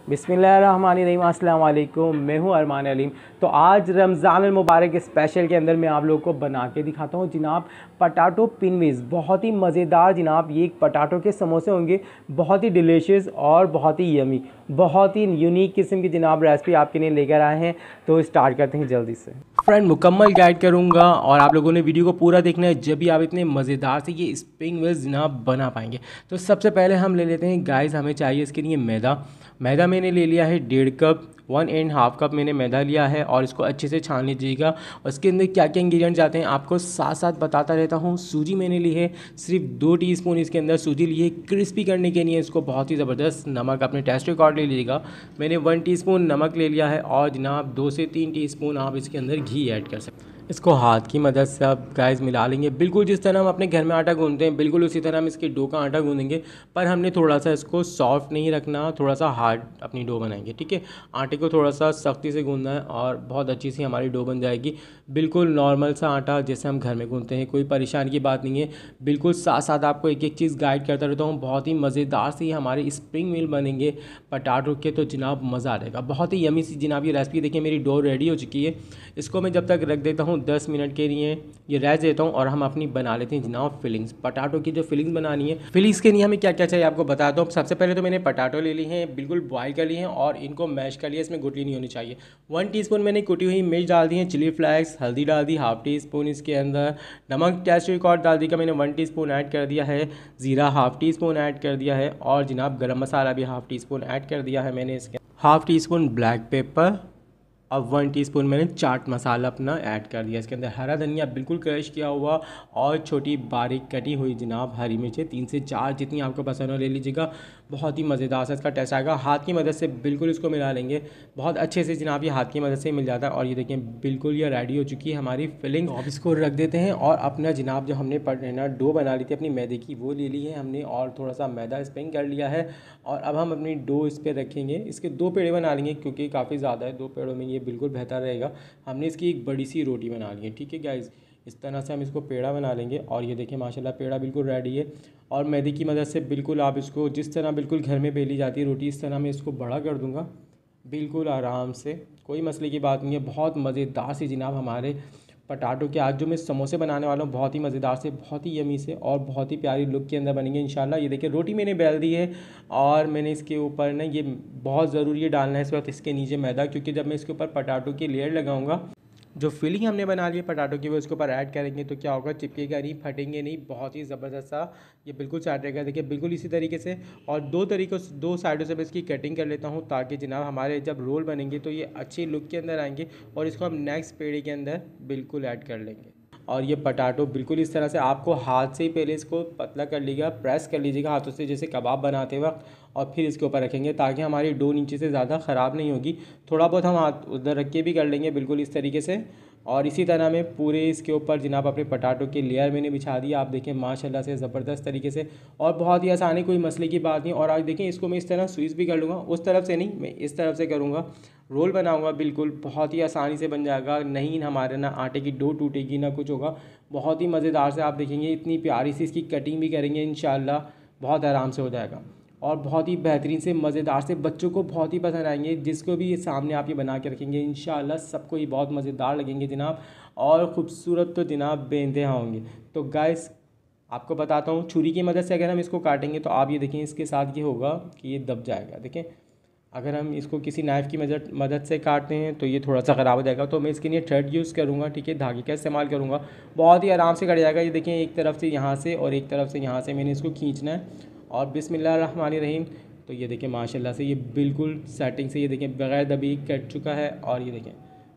बिस्मिल्लाहिर्रहमानिर्रहीम, अस्सलाम वालेकुम। मैं हूं अरमान अलीम। तो आज रमज़ान मुबारक स्पेशल के अंदर मैं आप लोगों को बना के दिखाता हूं जनाब पटाटो पिनवीज़। बहुत ही मज़ेदार जनाब ये पटाटो के समोसे होंगे, बहुत ही डिलीशियस और बहुत ही यमी, बहुत ही यूनिक किस्म की जनाब रेसिपी आपके लिए लेकर आए हैं। तो स्टार्ट करते हैं जल्दी से। फ्रेंड, मुकम्मल गाइड करूंगा और आप लोगों ने वीडियो को पूरा देखना है, जब भी आप इतने मज़ेदार से ये स्प्रिंग वेल्स जनाब बना पाएंगे। तो सबसे पहले हम ले लेते हैं गाइस, हमें चाहिए इसके लिए मैदा मैंने ले लिया है 1.5 कप, 1.5 कप मैंने मैदा लिया है और इसको अच्छे से छान लीजिएगा। और इसके अंदर क्या क्या इंग्रेडिएंट्स जाते हैं आपको साथ साथ बताता रहता हूँ। सूजी मैंने ली है सिर्फ 2 टीस्पून, इसके अंदर सूजी ली है क्रिस्पी करने के लिए इसको, बहुत ही ज़बरदस्त। नमक अपने टेस्ट अकॉर्ड ले लीजिएगा, मैंने 1 टीस्पून नमक ले लिया है और जनाब 2 से 3 टीस्पून आप इसके अंदर घी ऐड कर सकते हैं। इसको हाथ की मदद से आप गाइस मिला लेंगे, बिल्कुल जिस तरह हम अपने घर में आटा गूंदते हैं बिल्कुल उसी तरह हम इसके डो का आटा गूंदेंगे। पर हमने थोड़ा सा इसको सॉफ्ट नहीं रखना, थोड़ा सा हार्ड अपनी डो बनाएंगे, ठीक है। आटे को थोड़ा सा सख्ती से गूंदना है और बहुत अच्छी सी हमारी डो बन जाएगी। बिल्कुल नॉर्मल सा आटा जैसे हम घर में गूंदते हैं, कोई परेशानी की बात नहीं है। बिल्कुल साथ साथ आपको एक एक चीज़ गाइड करता रहता हूँ। बहुत ही मज़ेदार से हमारे स्प्रिंग मील बनेंगे पटाटो के, तो जनाब मज़ा आ जाएगा, बहुत ही यमी सी जनाब ये रेसिपी। देखिए मेरी डो रेडी हो चुकी है, इसको मैं जब तक रख देता हूँ 10 मिनट के लिए ये रह देता हूँ और हम अपनी बना लेते हैं जनाब फिलिंग्स। पटाटो की जो फिलिंग्स बनानी है, फिलिंग्स के लिए हमें क्या क्या चाहिए आपको बताता हूँ। सबसे पहले तो मैंने पटाटो ले ली हैं, बिल्कुल बॉयल कर लिए हैं और इनको मैश कर लिया, इसमें गुठली नहीं होनी चाहिए। 1 टीस्पून मैंने कुटी हुई मिर्च डाल दी है, चिली फ्लेक्स, हल्दी डाल दी हाफ टी स्पून, इसके अंदर नमक टेस्ट अकॉर्ड डाल दी का मैंने 1 टीस्पून ऐड कर दिया है, ज़ीरा हाफ टी स्पून ऐड कर दिया है और जनाब गरम मसाला भी हाफ टी स्पून ऐड कर दिया है मैंने। इसके half tea spoon black pepper, अब 1 टीस्पून मैंने चाट मसाला अपना ऐड कर दिया। इसके अंदर हरा धनिया बिल्कुल क्रश किया हुआ और छोटी बारीक कटी हुई जनाब हरी मिर्चें 3 से 4 जितनी आपको पसंद हो ले लीजिएगा। बहुत ही मज़ेदार सा इसका टेस्ट आएगा। हाथ की मदद से बिल्कुल इसको मिला लेंगे, बहुत अच्छे से जनाब ये हाथ की मदद से मिल जाता है। और ये देखें बिल्कुल ये रेडी हो चुकी है हमारी फिलिंग। अब इसको रख देते हैं और अपना जनाब जो हमने ना डो बना ली थी अपनी मैदे की, वो ले ली है हमने और थोड़ा सा मैदा स्प्रिंग कर लिया है। और अब हम अपनी डो इस पर रखेंगे, इसके 2 पेड़े बना लेंगे क्योंकि काफ़ी ज़्यादा है, 2 पेड़ों में ये बिल्कुल बेहतर रहेगा। हमने इसकी एक बड़ी सी रोटी बना ली है, ठीक है गाइज़। इस तरह से हम इसको पेड़ा बना लेंगे और ये देखें माशाल्लाह पेड़ा बिल्कुल रेडी है। और मैदे की मदद से बिल्कुल आप इसको जिस तरह बिल्कुल घर में बेली जाती है रोटी, इस तरह मैं इसको बड़ा कर दूँगा बिल्कुल आराम से, कोई मसले की बात नहीं है। बहुत मज़ेदार सी जनाब हमारे पटाटो के आज जो मैं समोसे बनाने वाला हूँ, बहुत ही मज़ेदार से, बहुत ही यमी से और बहुत ही प्यारी लुक के अंदर बनेंगे इंशाल्लाह। ये देखिए रोटी मैंने बेल दी है और मैंने इसके ऊपर ना ये बहुत ज़रूरी है डालना है इस वक्त इसके नीचे मैदा, क्योंकि जब मैं इसके ऊपर पटाटो की लेयर लगाऊंगा, जो फिलिंग हमने बना ली है पटाटो की वो इसके ऊपर ऐड करेंगे तो क्या होगा, चिपकेगा नहीं, फटेंगे नहीं, बहुत ही ज़बरदस्त सा ये बिल्कुल सेट रहेगा। देखिए बिल्कुल इसी तरीके से। और 2 साइडों से मैं इसकी कटिंग कर लेता हूँ ताकि जनाब हमारे जब रोल बनेंगे तो ये अच्छी लुक के अंदर आएंगे। और इसको हम नेक्स्ट पेड़े के अंदर बिल्कुल ऐड कर लेंगे। और ये पटाटो बिल्कुल इस तरह से आपको हाथ से ही पहले इसको पतला कर लीजिएगा, प्रेस कर लीजिएगा हाथों से जैसे कबाब बनाते वक्त, और फिर इसके ऊपर रखेंगे ताकि हमारी डो नीचे से ज़्यादा ख़राब नहीं होगी। थोड़ा बहुत हम हाथ उधर रख के भी कर लेंगे बिल्कुल इस तरीके से। और इसी तरह मैं पूरे इसके ऊपर जनाब अपने पटाटो की लेयर मैंने बिछा दी, आप देखें माशाल्लाह से ज़बरदस्त तरीके से और बहुत ही आसानी, कोई मसले की बात नहीं। और आज देखें इसको मैं इस तरह स्वीज़ भी कर लूँगा, उस तरफ से नहीं, मैं इस तरफ से करूँगा, रोल बनाऊँगा, बिल्कुल बहुत ही आसानी से बन जाएगा। नहीं हमारे ना आटे की डो टूटेगी ना कुछ होगा, बहुत ही मज़ेदार से आप देखेंगे। इतनी प्यारी सी इसकी कटिंग भी करेंगे इंशाल्लाह, बहुत आराम से हो जाएगा और बहुत ही बेहतरीन से मज़ेदार से, बच्चों को बहुत ही पसंद आएंगे। जिसको भी ये सामने आप ये बना के रखेंगे इंशाल्लाह सबको ही बहुत मज़ेदार लगेंगे जनाब, और ख़ूबसूरत तो जनाब बेइंतहा होंगे। तो गाइस आपको बताता हूँ, छुरी की मदद से अगर हम इसको काटेंगे तो आप ये देखें इसके साथ ये होगा कि ये दब जाएगा। देखें अगर हम इसको किसी नाइफ़ की मदद से काटते हैं तो ये थोड़ा सा ख़राब हो जाएगा, तो मैं इसके लिए थ्रेड यूज़ करूँगा, ठीक है, धागे का इस्तेमाल करूँगा, बहुत ही आराम से कट जाएगा। ये देखें एक तरफ से यहाँ से और एक तरफ से यहाँ से मैंने इसको खींचना है और बिस्मिल्लाहिर्रहमानिर्रहीम। तो ये देखें माशाल्लाह से ये बिल्कुल सेटिंग से ये देखें बग़ैर दबी कट चुका है। और ये देखें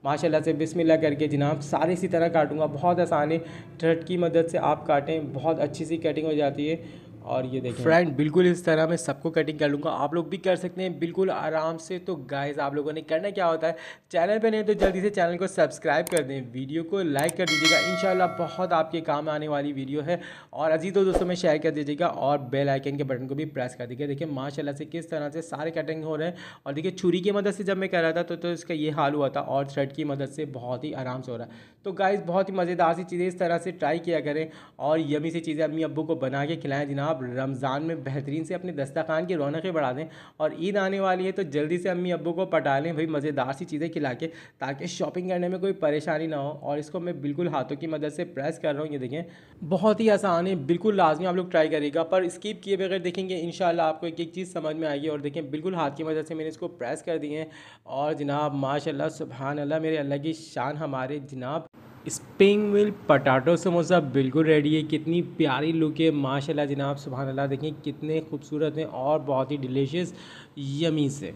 माशाल्लाह से बिस्मिल्लाह करके जनाब सारे इसी तरह काटूँगा, बहुत आसान है, थ्रेड की मदद से आप काटें बहुत अच्छी सी कटिंग हो जाती है। और ये देखें फ्रेंड बिल्कुल इस तरह मैं सबको कटिंग कर लूँगा, आप लोग भी कर सकते हैं बिल्कुल आराम से। तो गाइस आप लोगों ने करना क्या होता है, चैनल पे नहीं तो जल्दी से चैनल को सब्सक्राइब कर दें, वीडियो को लाइक कर दीजिएगा, इंशाल्लाह बहुत आपके काम आने वाली वीडियो है। और अजीज़ दोस्तों में शेयर कर दीजिएगा और बेल आइकन के बटन को भी प्रेस कर दीजिएगा। देखिए माशाल्लाह से किस तरह से सारे कटिंग हो रहे हैं। और देखिए छुरी की मदद से जब मैं कर रहा था तो इसका ये हाल हुआ था, और थ्रेड की मदद से बहुत ही आराम से हो रहा है। तो गाइस बहुत ही मज़ेदार सी चीज़ें इस तरह से ट्राई किया करें और यमी सी चीज़ें अपनी अब्बू को बना के खिलाएं जनाब। जनाब रमज़ान में बेहतरीन से अपने दस्तरखान की रौनकें बढ़ा दें। और ईद आने वाली है तो जल्दी से अम्मी अब्बू को पटा लें भाई मज़ेदार सी चीज़ें खिला के, ताकि शॉपिंग करने में कोई परेशानी ना हो। और इसको मैं बिल्कुल हाथों की मदद से प्रेस कर रहा हूँ, ये देखें बहुत ही आसान है, बिल्कुल लाजमी आप लोग ट्राई करिएगा, पर स्किप किए बगैर देखेंगे इंशाल्लाह आपको एक एक चीज़ समझ में आएगी। और देखें बिल्कुल हाथ की मदद से मैंने इसको प्रेस कर दिए हैं। और जनाब माशाल्लाह सुभान अल्लाह, मेरे अल्लाह की शान, हमारे जनाब स्प्रिंग मिल पटाटो समोसा बिल्कुल रेडी है। कितनी प्यारी लुक है माशाल्लाह जनाब सुभान अल्लाह, देखें कितने खूबसूरत हैं और बहुत ही डिलीशियस यमी से।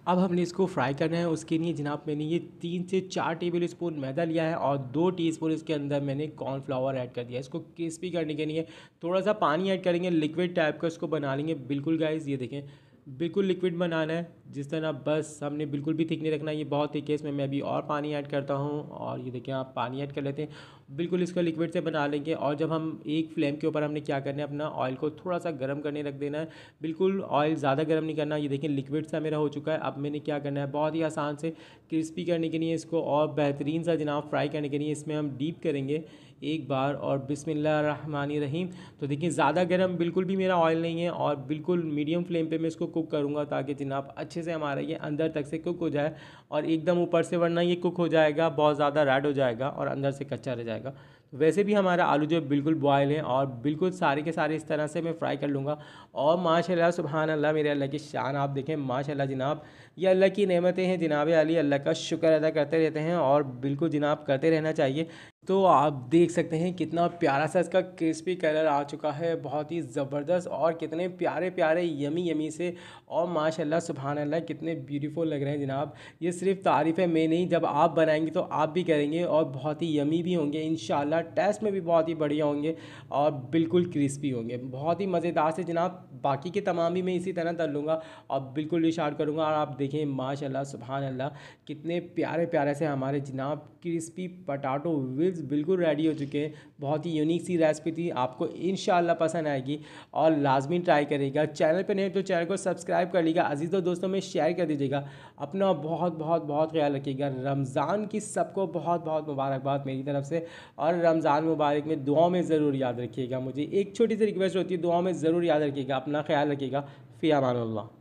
अब हमने इसको फ्राई करना है। उसके लिए जनाब मैंने ये 3 से 4 टेबल स्पून मैदा लिया है और 2 टीस्पून इसके अंदर मैंने कॉर्नफ्लावर ऐड कर दिया। इसको क्रिस्पी करने के लिए थोड़ा सा पानी ऐड करेंगे, लिक्विड टाइप का इसको बना लेंगे बिल्कुल गाइस। ये देखें बिल्कुल लिक्विड बनाना है, जिस तरह बस हमने बिल्कुल भी थिक नहीं रखना है। ये बहुत थिक है, इसमें मैं अभी और पानी ऐड करता हूँ। और ये देखें आप पानी ऐड कर लेते हैं, बिल्कुल इसको लिक्विड से बना लेंगे। और जब हम एक फ्लेम के ऊपर हमने क्या करना है, अपना ऑयल को थोड़ा सा गर्म करने रख देना है, बिल्कुल ऑयल ज़्यादा गर्म नहीं करना। ये देखें लिक्विड सा मेरा हो चुका है। अब मैंने क्या करना है, बहुत ही आसान से क्रिस्पी करने के लिए इसको और बेहतरीन सा जनाब फ्राई करने के लिए इसमें हम डीप करेंगे एक बार। और बिस्मिल्लाहिर्रहमानिर्रहीम। तो देखिए ज़्यादा गर्म बिल्कुल भी मेरा ऑयल नहीं है और बिल्कुल मीडियम फ्लेम पे मैं इसको कुक करूँगा, ताकि जनाब अच्छे से हमारा ये अंदर तक से कुक हो जाए और एकदम ऊपर से, वरना ये कुक हो जाएगा बहुत ज़्यादा रेड हो जाएगा और अंदर से कच्चा रह जाएगा। वैसे भी हमारा आलू जो है बिल्कुल बॉयल है और बिल्कुल सारे के सारे इस तरह से मैं फ्राई कर लूँगा। और माशाल्लाह सुभान अल्लाह, मेरे अल्लाह की शान आप देखें माशाल्लाह जनाब, ये अल्लाह की नेमतें हैं जनाब अली, अल्लाह का शुक्र अदा करते रहते हैं और बिल्कुल जनाब करते रहना चाहिए। तो आप देख सकते हैं कितना प्यारा सा इसका क्रिस्पी कलर आ चुका है, बहुत ही ज़बरदस्त और कितने प्यारे प्यारे यमी यमी से। और माशाल्लाह सुभान अल्लाह कितने ब्यूटीफुल लग रहे हैं जनाब। ये सिर्फ तारीफ़ है मैं नहीं, जब आप बनाएंगे तो आप भी करेंगे और बहुत ही यमी भी होंगे इंशाल्लाह, टेस्ट में भी बहुत ही बढ़िया होंगे और बिल्कुल क्रिस्पी होंगे, बहुत ही मज़ेदार से जनाब। बाकी के तमाम भी मैं इसी तरह तल लूँगा और बिल्कुल डिश आउट करूँगा। और आप देखें माशाल्लाह सुभान अल्लाह कितने प्यारे प्यारे से हमारे जनाब क्रिस्पी पटाटो विल्स बिल्कुल रेडी हो चुके हैं। बहुत ही यूनिक सी रेसिपी थी, आपको इंशाल्लाह पसंद आएगी और लाजमी ट्राई करेगा। चैनल पे नहीं तो चैनल को सब्सक्राइब कर लीजिएगा, अजीज़ और दोस्तों में शेयर कर दीजिएगा। अपना बहुत बहुत बहुत ख्याल रखिएगा। रमज़ान की सबको बहुत बहुत मुबारकबाद मेरी तरफ से। और रमज़ान मुबारक में दुआओं में ज़रूर याद रखिएगा। मुझे एक छोटी सी रिक्वेस्ट होती है, दुआओं में ज़रूर याद रखिएगा, अपना ख्याल रखिएगा। फ़ी अमानिल्लाह।